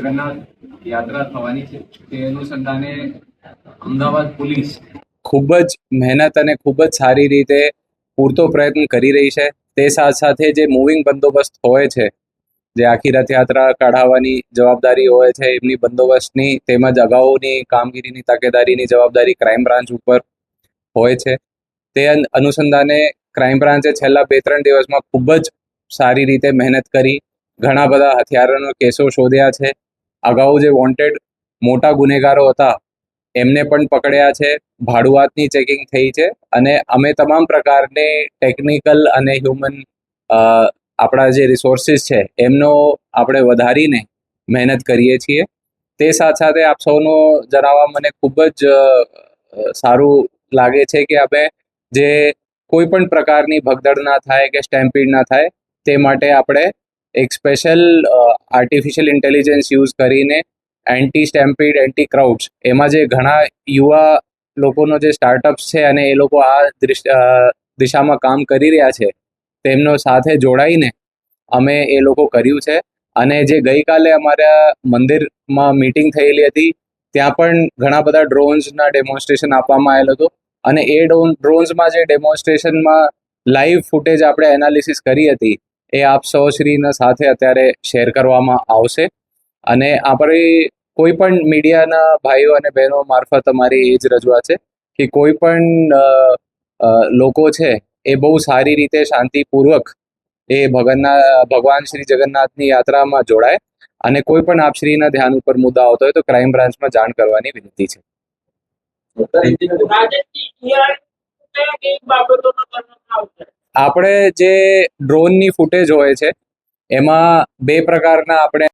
જગન્નાથ યાત્રા થવાની છે તે અનુસંધાને અમદાવાદ પોલીસ ખૂબ જ મહેનત અને ખૂબ જ સારી રીતે પૂરતો પ્રયત્ન કરી રહી છે. તે સાથે સાથે જે મૂવિંગ બંદોબસ્ત હોય છે, જે આખી રથયાત્રા કાઢાવવાની જવાબદારી હોય છે, એમની બંદોબસ્તની તેમજ અગાઉની કામગીરીની તકેદારીની જવાબદારી ક્રાઇમ બ્રાન્ચ ઉપર હોય છે. તે અનુસંધાને ક્રાઇમ બ્રાન્ચે છેલ્લા 2-3 દિવસમાં ખૂબ જ સારી રીતે મહેનત કરી ઘણા બધા હથિયારોના કેસો શોધ્યા છે. અગાઉ જે વોન્ટેડ મોટા ગુનેગારો હતા એમને પણ પકડ્યા છે. ભાડુઆતની ચેકિંગ થઈ છે અને અમે તમામ પ્રકારની ટેકનિકલ અને હ્યુમન આપણા જે રિસોર્સિસ છે એમનો આપણે વધારીને મહેનત કરીએ છીએ. તે સાથે સાથે આપ સૌનો જણાવવા મને ખૂબ જ સારું લાગે છે કે આપણે જે કોઈ પણ પ્રકારની ભગદડ ના થાય કે સ્ટેમ્પીડ ના થાય તે માટે આપણે એક સ્પેશિયલ આર્ટિફિશિયલ ઇન્ટેલિજન્સ યુઝ કરીને એન્ટી સ્ટેમ્પીડ, એન્ટી ક્રાઉડ્સ એમાં જે ઘણા યુવા લોકોનો જે સ્ટાર્ટઅપ્સ છે અને એ લોકો આ દિશામાં કામ કરી રહ્યા છે તેમનો સાથે જોડાઈને અમે એ લોકો કર્યું છે. અને જે ગઈકાલે અમારા મંદિરમાં મીટિંગ થયેલી હતી ત્યાં પણ ઘણા બધા ડ્રોન્સના ડેમોન્સ્ટ્રેશન આપવામાં આવેલ હતું અને એ ડ્રોન્સમાં જે ડેમોન્સ્ટ્રેશનમાં લાઈવ ફૂટેજ આપણે એનાલિસિસ કરી હતી એ આપ સૌ શ્રીના સાથે અત્યારે શેર કરવામાં આવશે. અને આપણી કોઈ પણ મીડિયાના ભાઈઓ અને બહેનો મારફત અમારી એ જ રજૂઆત છે કે કોઈ પણ લોકો છે એ બહુ સારી રીતે શાંતિપૂર્વક એ ભગવાન શ્રી જગન્નાથની યાત્રામાં જોડાય અને કોઈ પણ આપશ્રીના ધ્યાન ઉપર મુદ્દા આવતો હોય તો ક્રાઇમ બ્રાન્ચમાં જાણ કરવાની વિનંતી છે. આપણે જે ડ્રોનની ફૂટેજ હોય છે એમાં 2 પ્રકારના આપણે